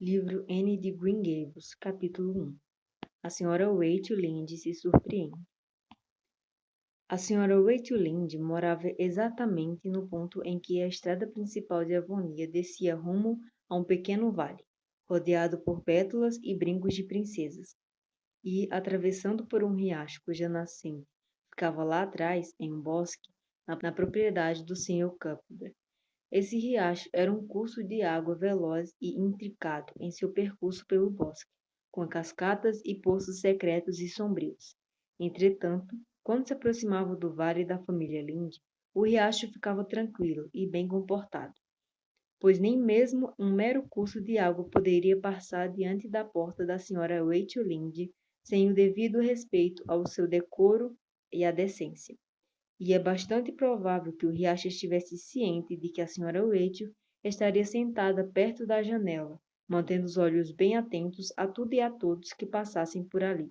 Livro Anne de Green Gables, capítulo 1. A senhora Rachel Lynde se surpreende. A senhora Rachel Lynde morava exatamente no ponto em que a estrada principal de Avonlea descia rumo a um pequeno vale, rodeado por pétalas e brincos de princesas, e atravessando por um riacho cuja nascente ficava lá atrás, em um bosque, na propriedade do Sr. Cuthbert. Esse riacho era um curso de água veloz e intricado em seu percurso pelo bosque, com cascatas e poços secretos e sombrios. Entretanto, quando se aproximava do vale da família Lynde, o riacho ficava tranquilo e bem comportado, pois nem mesmo um mero curso de água poderia passar diante da porta da senhora Rachel Lynde sem o devido respeito ao seu decoro e à decência. E é bastante provável que o riacho estivesse ciente de que a senhora Rachel estaria sentada perto da janela, mantendo os olhos bem atentos a tudo e a todos que passassem por ali,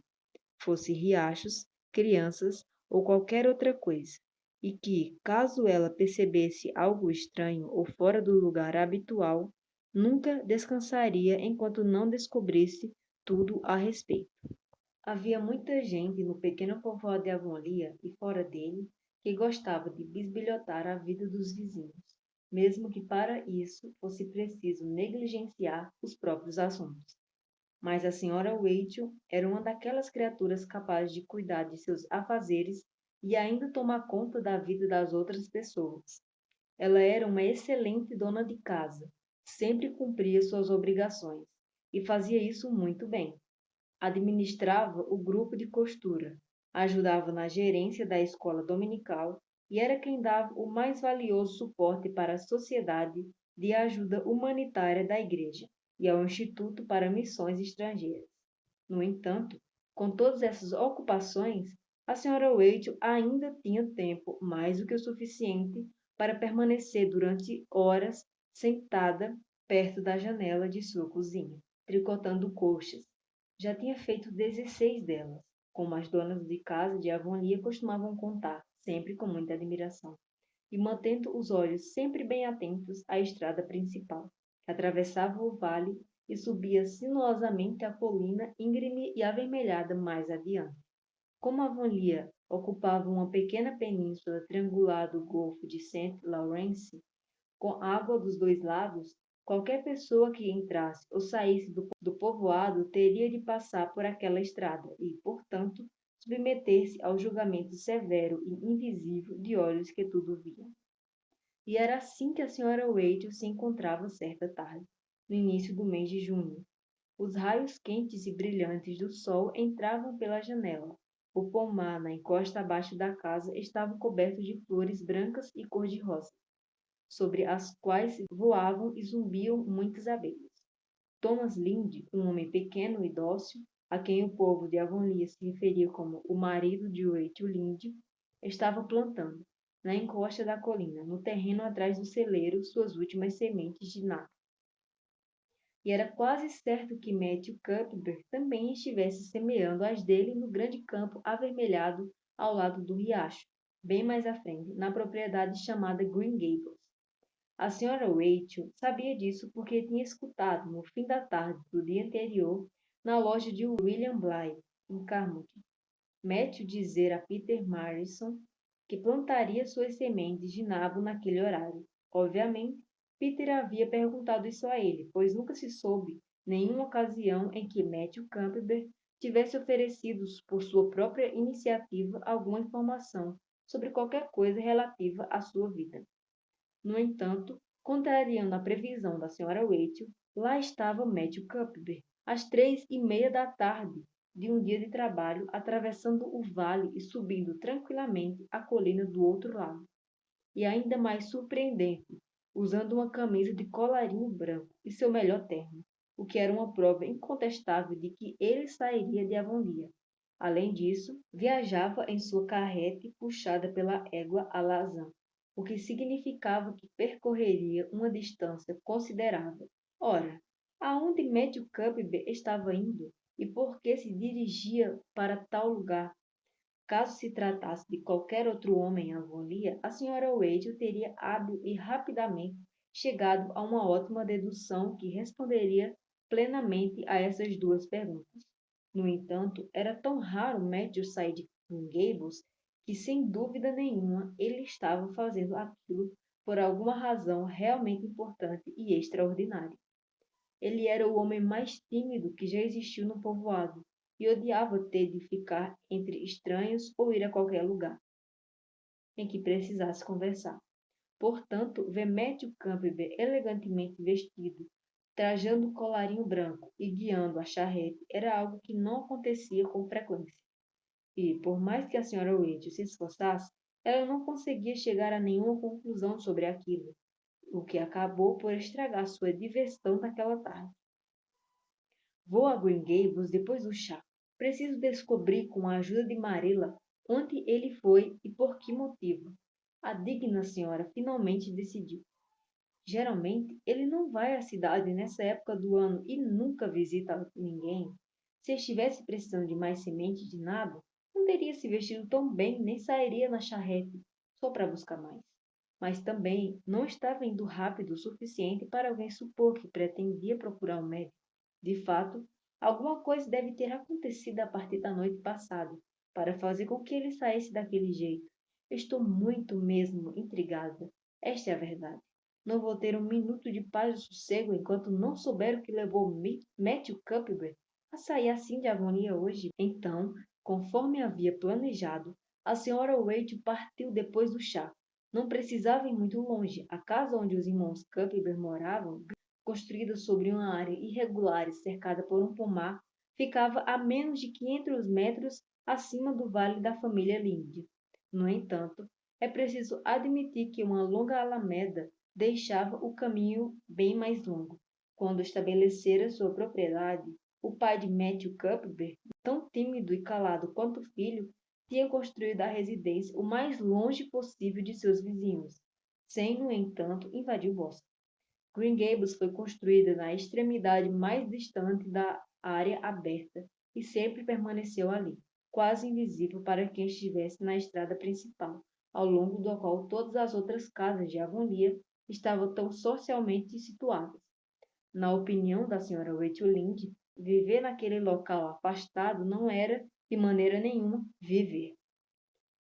fosse riachos, crianças ou qualquer outra coisa, e que, caso ela percebesse algo estranho ou fora do lugar habitual, nunca descansaria enquanto não descobrisse tudo a respeito. Havia muita gente no pequeno povoado de Avonlea e fora dele que gostava de bisbilhotar a vida dos vizinhos, mesmo que para isso fosse preciso negligenciar os próprios assuntos. Mas a senhora Rachel era uma daquelas criaturas capazes de cuidar de seus afazeres e ainda tomar conta da vida das outras pessoas. Ela era uma excelente dona de casa, sempre cumpria suas obrigações e fazia isso muito bem. Administrava o grupo de costura, ajudava na gerência da escola dominical e era quem dava o mais valioso suporte para a sociedade de ajuda humanitária da igreja e ao Instituto para Missões Estrangeiras. No entanto, com todas essas ocupações, a senhora Rachel ainda tinha tempo mais do que o suficiente para permanecer durante horas sentada perto da janela de sua cozinha, tricotando colchas. Já tinha feito 16 delas, como as donas de casa de Avonlea costumavam contar, sempre com muita admiração, e mantendo os olhos sempre bem atentos à estrada principal, que atravessava o vale e subia sinuosamente a colina íngreme e avermelhada mais adiante. Como Avonlea ocupava uma pequena península triangular do Golfo de St. Lawrence, com água dos dois lados, qualquer pessoa que entrasse ou saísse do povoado teria de passar por aquela estrada e, portanto, submeter-se ao julgamento severo e invisível de olhos que tudo viam. E era assim que a senhora Rachel se encontrava certa tarde, no início do mês de junho. Os raios quentes e brilhantes do sol entravam pela janela. O pomar na encosta abaixo da casa estava coberto de flores brancas e cor-de-rosa, sobre as quais voavam e zumbiam muitas abelhas. Thomas Lynde, um homem pequeno e dócil, a quem o povo de Avonlea se referia como o marido de Rachel Lynde, estava plantando, na encosta da colina, no terreno atrás do celeiro, suas últimas sementes de nata. E era quase certo que Matthew Cuthbert também estivesse semeando as dele no grande campo avermelhado ao lado do riacho, bem mais à frente, na propriedade chamada Green Gables. A senhora Rachel sabia disso porque tinha escutado, no fim da tarde do dia anterior, na loja de William Bligh, em Carmody, Matthew dizer a Peter Marrison que plantaria suas sementes de nabo naquele horário. Obviamente, Peter havia perguntado isso a ele, pois nunca se soube nenhuma ocasião em que Matthew Campbell tivesse oferecido por sua própria iniciativa alguma informação sobre qualquer coisa relativa à sua vida. No entanto, contrariando a previsão da senhora Rachel, lá estava Matthew Cuthbert, às 3:30 da tarde de um dia de trabalho, atravessando o vale e subindo tranquilamente a colina do outro lado. E ainda mais surpreendente, usando uma camisa de colarinho branco e seu melhor terno, o que era uma prova incontestável de que ele sairia de Avonlea. Além disso, viajava em sua carrete puxada pela égua alazã, o que significava que percorreria uma distância considerável. Ora, aonde Matthew Cuthbert estava indo e por que se dirigia para tal lugar? Caso se tratasse de qualquer outro homem em Avonlea, a senhora Rachel teria hábil e rapidamente chegado a uma ótima dedução que responderia plenamente a essas duas perguntas. No entanto, era tão raro Matthew sair de Green Gables que, sem dúvida nenhuma, ele estava fazendo aquilo por alguma razão realmente importante e extraordinária. Ele era o homem mais tímido que já existiu no povoado e odiava ter de ficar entre estranhos ou ir a qualquer lugar em que precisasse conversar. Portanto, ver Matthew Campbell elegantemente vestido, trajando o colarinho branco e guiando a charrete era algo que não acontecia com frequência. E, por mais que a senhora Wade se esforçasse, ela não conseguia chegar a nenhuma conclusão sobre aquilo, o que acabou por estragar sua diversão naquela tarde. Vou a Green Gables depois do chá. Preciso descobrir, com a ajuda de Marilla, onde ele foi e por que motivo. A digna senhora finalmente decidiu. Geralmente, ele não vai à cidade nessa época do ano e nunca visita ninguém. Se estivesse precisando de mais semente de nada, não teria se vestido tão bem nem sairia na charrete só para buscar mais. Mas também não estava indo rápido o suficiente para alguém supor que pretendia procurar um médico. De fato, alguma coisa deve ter acontecido a partir da noite passada para fazer com que ele saísse daquele jeito. Estou muito mesmo intrigada. Esta é a verdade. Não vou ter um minuto de paz e sossego enquanto não souber o que levou Matthew Cuthbert a sair assim de agonia hoje. Então, conforme havia planejado, a senhora Wade partiu depois do chá. Não precisava ir muito longe. A casa onde os irmãos Cuthbert moravam, construída sobre uma área irregular e cercada por um pomar, ficava a menos de 500 metros acima do vale da família Linde. No entanto, é preciso admitir que uma longa alameda deixava o caminho bem mais longo. Quando estabelecera sua propriedade, o pai de Matthew Cuthbert, tão tímido e calado quanto o filho, tinha construído a residência o mais longe possível de seus vizinhos, sem, no entanto, invadir o bosque. Green Gables foi construída na extremidade mais distante da área aberta e sempre permaneceu ali, quase invisível para quem estivesse na estrada principal, ao longo do qual todas as outras casas de Avonlea estavam tão socialmente situadas. Na opinião da senhora Rachel Lynde, viver naquele local afastado não era, de maneira nenhuma, viver.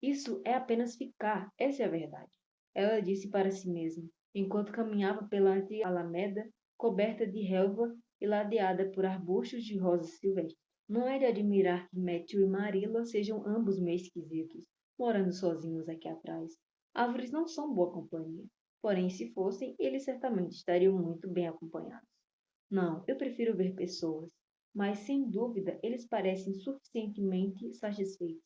Isso é apenas ficar, essa é a verdade. Ela disse para si mesma, enquanto caminhava pela antiga alameda, coberta de relva e ladeada por arbustos de rosas silvestres. Não é de admirar que Matthew e Marilla sejam ambos meio esquisitos, morando sozinhos aqui atrás. Árvores não são boa companhia, porém, se fossem, eles certamente estariam muito bem acompanhados. Não, eu prefiro ver pessoas, mas sem dúvida eles parecem suficientemente satisfeitos.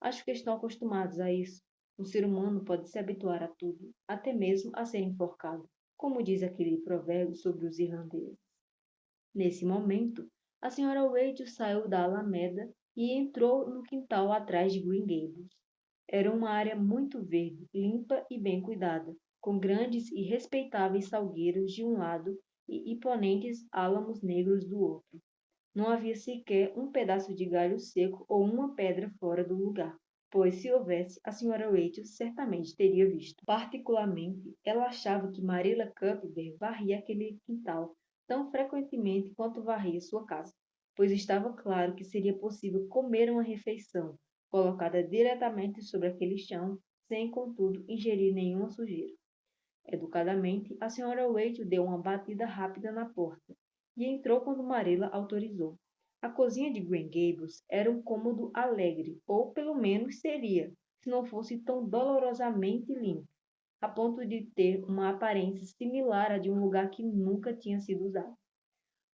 Acho que estão acostumados a isso. O ser humano pode se habituar a tudo, até mesmo a ser enforcado, como diz aquele provérbio sobre os irlandeses. Nesse momento, a senhora Wade saiu da alameda e entrou no quintal atrás de Green Gables. Era uma área muito verde, limpa e bem cuidada, com grandes e respeitáveis salgueiros de um lado e imponentes álamos negros do outro. Não havia sequer um pedaço de galho seco ou uma pedra fora do lugar, pois se houvesse, a senhora Rachel certamente teria visto. Particularmente, ela achava que Marilla Cuthbert varria aquele quintal tão frequentemente quanto varria sua casa, pois estava claro que seria possível comer uma refeição colocada diretamente sobre aquele chão, sem, contudo, ingerir nenhuma sujeira. Educadamente, a senhora Wade deu uma batida rápida na porta e entrou quando Marilla autorizou. A cozinha de Green Gables era um cômodo alegre, ou pelo menos seria, se não fosse tão dolorosamente limpo, a ponto de ter uma aparência similar à de um lugar que nunca tinha sido usado.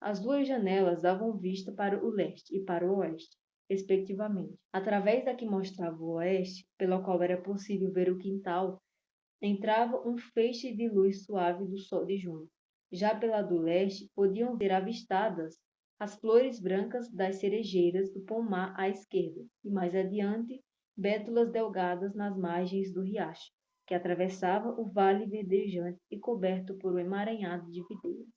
As duas janelas davam vista para o leste e para o oeste, respectivamente. Através da que mostrava o oeste, pela qual era possível ver o quintal, entrava um feixe de luz suave do sol de junho. Já pela do leste, podiam ser avistadas as flores brancas das cerejeiras do pomar à esquerda, e mais adiante, bétulas delgadas nas margens do riacho, que atravessava o vale verdejante e coberto por um emaranhado de videiras.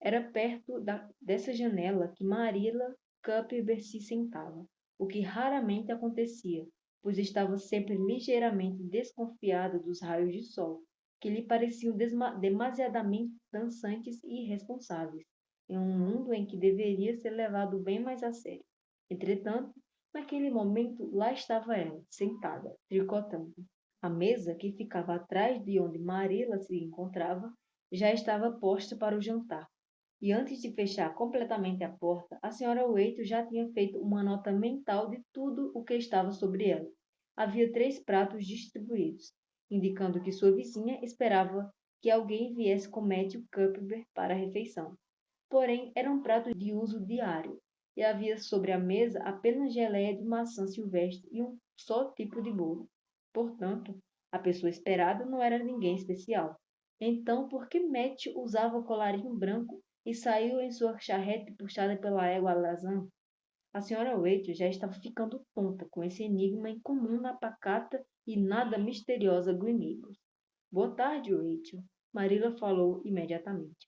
Era perto dessa janela que Marilla Cuthbert se sentava, o que raramente acontecia, pois estava sempre ligeiramente desconfiada dos raios de sol, que lhe pareciam demasiadamente dançantes e irresponsáveis. em um mundo em que deveria ser levado bem mais a sério. Entretanto, naquele momento, lá estava ela, sentada, tricotando. A mesa, que ficava atrás de onde Marilla se encontrava, já estava posta para o jantar. E antes de fechar completamente a porta, a senhora Waite já tinha feito uma nota mental de tudo o que estava sobre ela. Havia 3 pratos distribuídos, indicando que sua vizinha esperava que alguém viesse com Matthew Cuthbert para a refeição. Porém, era um prato de uso diário, e havia sobre a mesa apenas geleia de maçã silvestre e um só tipo de bolo. Portanto, a pessoa esperada não era ninguém especial. Então, por que Matthew usava colarinho branco e saiu em sua charrete puxada pela égua alazã? A senhora Waite já estava ficando tonta com esse enigma incomum na pacata e nada misteriosa Green Gables. Boa tarde, Waite. Marilla falou imediatamente.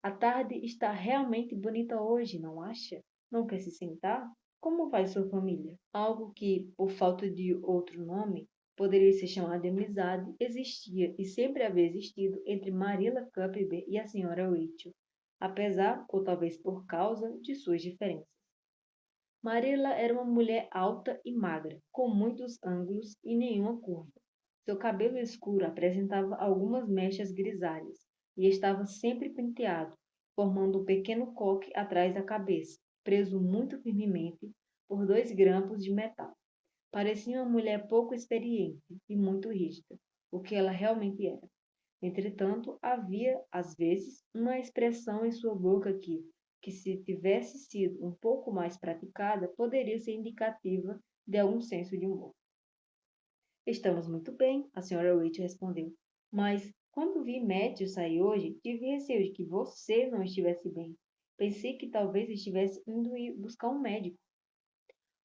A tarde está realmente bonita hoje, não acha? Não quer se sentar? Como vai sua família? Algo que, por falta de outro nome, poderia ser chamado de amizade, existia e sempre havia existido entre Marilla Cuthbert e a senhora Rachel, apesar, ou talvez por causa, de suas diferenças. Marilla era uma mulher alta e magra, com muitos ângulos e nenhuma curva. Seu cabelo escuro apresentava algumas mechas grisalhas e estava sempre penteado, formando um pequeno coque atrás da cabeça, preso muito firmemente por 2 grampos de metal. Parecia uma mulher pouco experiente e muito rígida, o que ela realmente era. Entretanto, havia, às vezes, uma expressão em sua boca que se tivesse sido um pouco mais praticada, poderia ser indicativa de algum senso de humor. Estamos muito bem, a senhora Waite respondeu. Mas, quando vi Matthew sair hoje, tive receio de que você não estivesse bem. Pensei que talvez estivesse indo ir buscar um médico.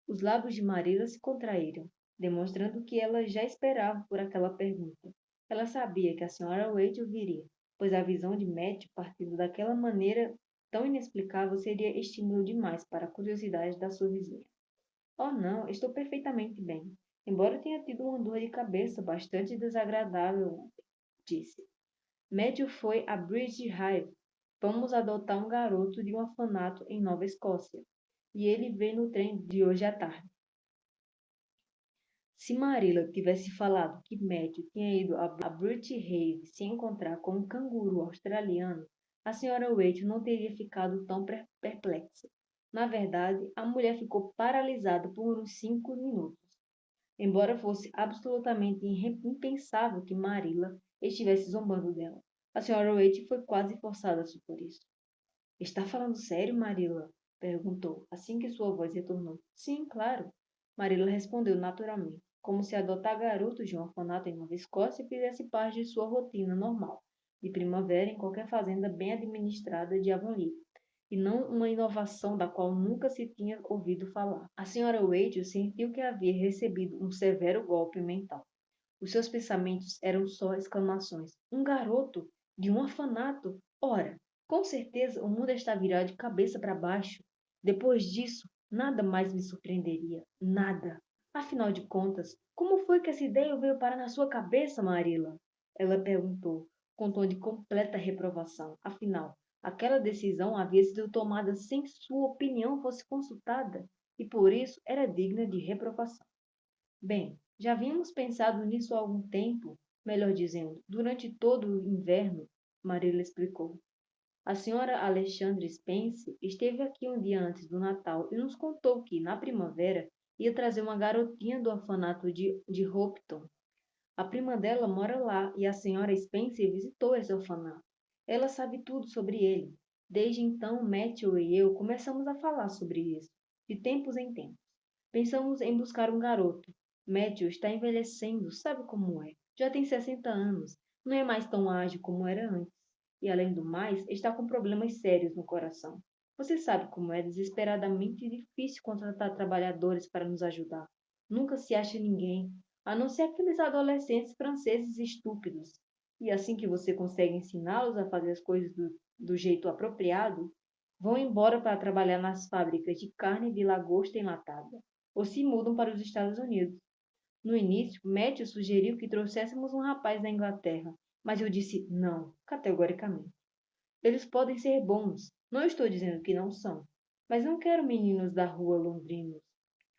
Os lábios de Marilla se contraíram, demonstrando que ela já esperava por aquela pergunta. Ela sabia que a senhora Waite ouviria, pois a visão de Matthew partindo daquela maneira tão inexplicável seria estímulo demais para a curiosidade da sua vizinha. Oh, não, estou perfeitamente bem. Embora tenha tido uma dor de cabeça bastante desagradável ontem, disse. Matthew foi a Bridge Hive. Vamos adotar um garoto de um orfanato em Nova Escócia. E ele vem no trem de hoje à tarde. Se Marilla tivesse falado que Matthew tinha ido a Bridge Hive se encontrar com um canguru australiano, a senhora Waite não teria ficado tão perplexa. Na verdade, a mulher ficou paralisada por uns 5 minutos. Embora fosse absolutamente impensável que Marilla estivesse zombando dela. A senhora Waite foi quase forçada a supor isso. Está falando sério, Marilla? Perguntou, assim que sua voz retornou. Sim, claro. Marilla respondeu naturalmente, como se adotar garotos de um orfanato em Nova Escócia fizesse parte de sua rotina normal, de primavera em qualquer fazenda bem administrada de Avonlea, e não uma inovação da qual nunca se tinha ouvido falar. A senhora Waite sentiu que havia recebido um severo golpe mental. Os seus pensamentos eram só exclamações. Um garoto? De um orfanato? Ora, com certeza o mundo está virado de cabeça para baixo. Depois disso, nada mais me surpreenderia. Nada. Afinal de contas, como foi que essa ideia veio parar na sua cabeça, Marilla? Ela perguntou, com tom de completa reprovação. Afinal, aquela decisão havia sido tomada sem sua opinião fosse consultada, e por isso era digna de reprovação. Bem, já havíamos pensado nisso há algum tempo, melhor dizendo, durante todo o inverno, Marilla explicou. A senhora Alexandre Spence esteve aqui um dia antes do Natal e nos contou que, na primavera, ia trazer uma garotinha do orfanato de Hopton. A prima dela mora lá e a senhora Spence visitou esse orfanato. Ela sabe tudo sobre ele. Desde então, Matthew e eu começamos a falar sobre isso, de tempos em tempos. Pensamos em buscar um garoto. Matthew está envelhecendo, sabe como é? Já tem 60 anos. Não é mais tão ágil como era antes. E, além do mais, está com problemas sérios no coração. Você sabe como é desesperadamente difícil contratar trabalhadores para nos ajudar. Nunca se acha ninguém, a não ser aqueles adolescentes franceses estúpidos. E assim que você consegue ensiná-los a fazer as coisas do jeito apropriado, vão embora para trabalhar nas fábricas de carne de lagosta enlatada ou se mudam para os Estados Unidos. No início, Matthew sugeriu que trouxéssemos um rapaz da Inglaterra, mas eu disse não, categoricamente. Eles podem ser bons, Não estou dizendo que não são, mas não quero meninos da rua londrinos.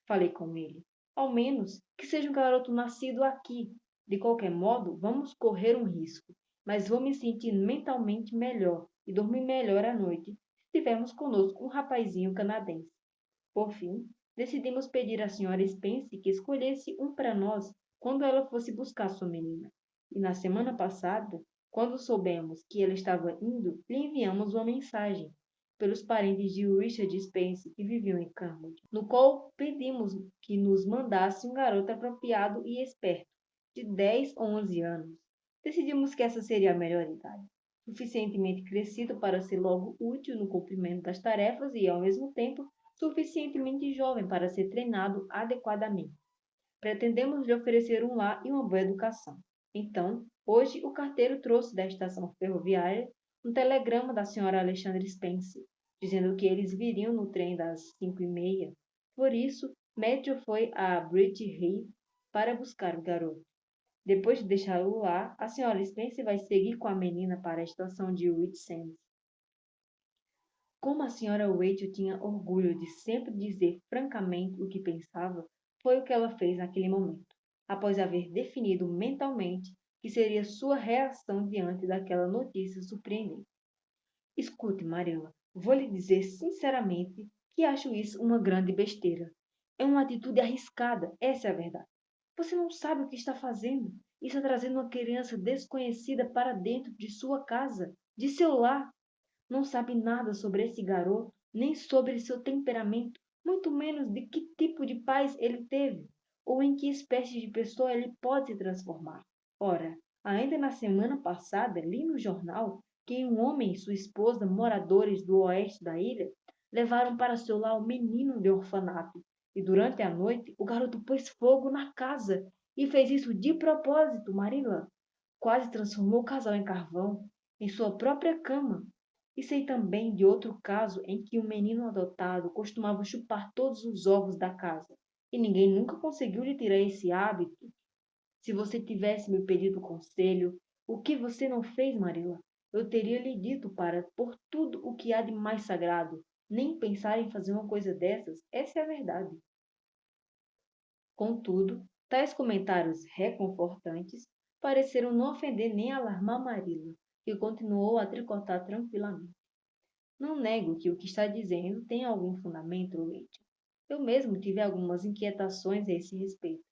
Falei com ele. Ao menos que seja um garoto nascido aqui. De qualquer modo, vamos correr um risco, mas vou me sentir mentalmente melhor e dormir melhor à noite se tivermos conosco um rapazinho canadense. Por fim, decidimos pedir à senhora Spence que escolhesse um para nós quando ela fosse buscar sua menina. E na semana passada, quando soubemos que ela estava indo, lhe enviamos uma mensagem pelos parentes de Richard Spence que viviam em Carmody, no qual pedimos que nos mandasse um garoto apropriado e esperto, de 10 ou 11 anos. Decidimos que essa seria a melhor idade, suficientemente crescido para ser logo útil no cumprimento das tarefas e, ao mesmo tempo, suficientemente jovem para ser treinado adequadamente. Pretendemos lhe oferecer um lar e uma boa educação. Então, hoje, o carteiro trouxe da estação ferroviária um telegrama da senhora Alexandre Spence, dizendo que eles viriam no trem das 5h30. Por isso, Matthew foi a Bridge Heath para buscar o garoto. Depois de deixá-lo lá, a senhora Spence vai seguir com a menina para a estação de Whitsands. Como a senhora Waite tinha orgulho de sempre dizer francamente o que pensava, foi o que ela fez naquele momento, após haver definido mentalmente que seria sua reação diante daquela notícia surpreendente. Escute, Marilla, vou lhe dizer sinceramente que acho isso uma grande besteira. É uma atitude arriscada, essa é a verdade. Você não sabe o que está fazendo. Está trazendo uma criança desconhecida para dentro de sua casa, de seu lar. Não sabe nada sobre esse garoto, nem sobre seu temperamento, muito menos de que tipo de pais ele teve, ou em que espécie de pessoa ele pode se transformar. Ora, ainda na semana passada li no jornal que um homem e sua esposa, moradores do oeste da ilha, levaram para seu lar um menino de orfanato, e durante a noite o garoto pôs fogo na casa e fez isso de propósito, Marilla. Quase transformou o casal em carvão, em sua própria cama. E sei também de outro caso em que um menino adotado costumava chupar todos os ovos da casa, e ninguém nunca conseguiu lhe tirar esse hábito. Se você tivesse me pedido conselho, o que você não fez, Marilla, eu teria lhe dito para, por tudo o que há de mais sagrado, nem pensar em fazer uma coisa dessas, essa é a verdade. Contudo, tais comentários reconfortantes pareceram não ofender nem alarmar Marilla, que continuou a tricotar tranquilamente. Não nego que o que está dizendo tem algum fundamento, Rachel. Eu mesmo tive algumas inquietações a esse respeito,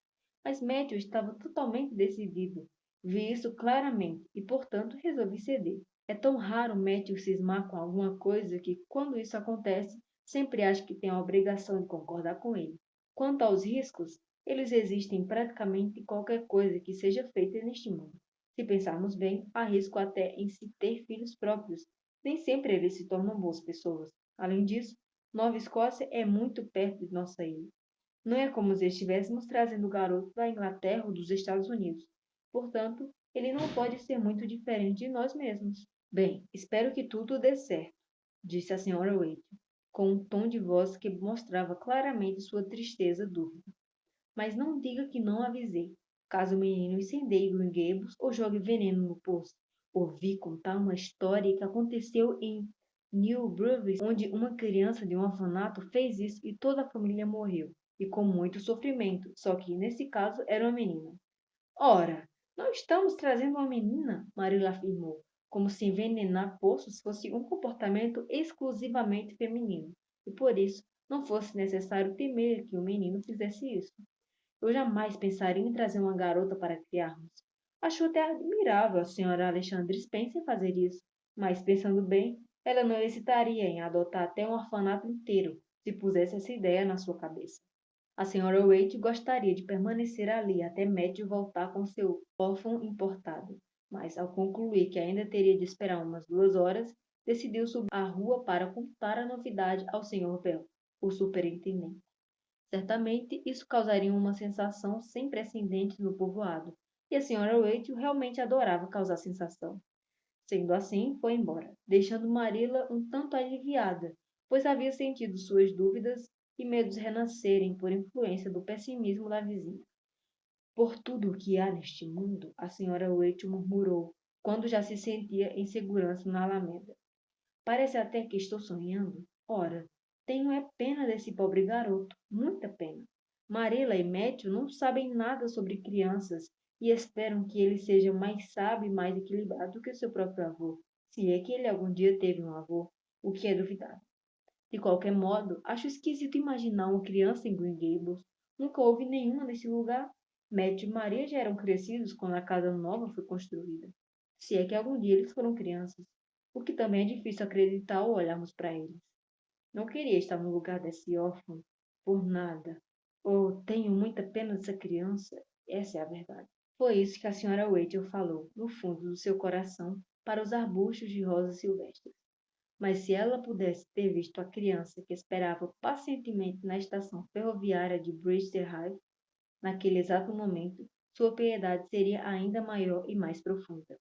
mas Matthew estava totalmente decidido. Vi isso claramente e, portanto, resolvi ceder. É tão raro Matthew cismar com alguma coisa que, quando isso acontece, sempre acho que tenho a obrigação de concordar com ele. Quanto aos riscos, eles existem em praticamente qualquer coisa que seja feita neste mundo. Se pensarmos bem, há risco até em se ter filhos próprios. Nem sempre eles se tornam boas pessoas. Além disso, Nova Escócia é muito perto de nossa ilha. Não é como se estivéssemos trazendo o garoto da Inglaterra ou dos Estados Unidos. Portanto, ele não pode ser muito diferente de nós mesmos. Bem, espero que tudo dê certo, disse a senhora Wade, com um tom de voz que mostrava claramente sua tristeza dúvida. Mas não diga que não avisei, caso o menino incendeie Green Gables ou jogue veneno no poço. Ouvi contar uma história que aconteceu em New Brunswick, onde uma criança de um orfanato fez isso e toda a família morreu, e com muito sofrimento, só que nesse caso era uma menina. Ora, não estamos trazendo uma menina, Marilla afirmou, como se envenenar poços fosse um comportamento exclusivamente feminino, e por isso não fosse necessário temer que o menino fizesse isso. Eu jamais pensaria em trazer uma garota para criarmos. Acho até admirável a senhora Alexandre Spencer fazer isso, mas pensando bem, ela não hesitaria em adotar até um orfanato inteiro, se pusesse essa ideia na sua cabeça. A senhora Waite gostaria de permanecer ali até Matthew voltar com seu órfão importado, mas ao concluir que ainda teria de esperar umas 2 horas, decidiu subir à rua para contar a novidade ao Sr. Bell, o superintendente. Certamente isso causaria uma sensação sem precedentes no povoado, e a senhora Waite realmente adorava causar sensação. Sendo assim, foi embora, deixando Marilla um tanto aliviada, pois havia sentido suas dúvidas e medos renascerem por influência do pessimismo da vizinha. Por tudo o que há neste mundo, a senhora Waite murmurou, quando já se sentia em segurança na alameda. Parece até que estou sonhando. Ora, tenho é pena desse pobre garoto, muita pena. Marilla e Matthew não sabem nada sobre crianças e esperam que ele seja mais sábio e mais equilibrado do que seu próprio avô, se é que ele algum dia teve um avô, o que é duvidável. De qualquer modo, acho esquisito imaginar uma criança em Green Gables. Nunca houve nenhuma nesse lugar. Matt e Maria já eram crescidos quando a casa nova foi construída. Se é que algum dia eles foram crianças. O que também é difícil acreditar ao olharmos para eles. Não queria estar no lugar desse órfão por nada. Oh, tenho muita pena dessa criança. Essa é a verdade. Foi isso que a senhora Rachel falou, no fundo do seu coração, para os arbustos de rosas silvestres. Mas se ela pudesse ter visto a criança que esperava pacientemente na estação ferroviária de Brewster Hill, naquele exato momento, sua piedade seria ainda maior e mais profunda.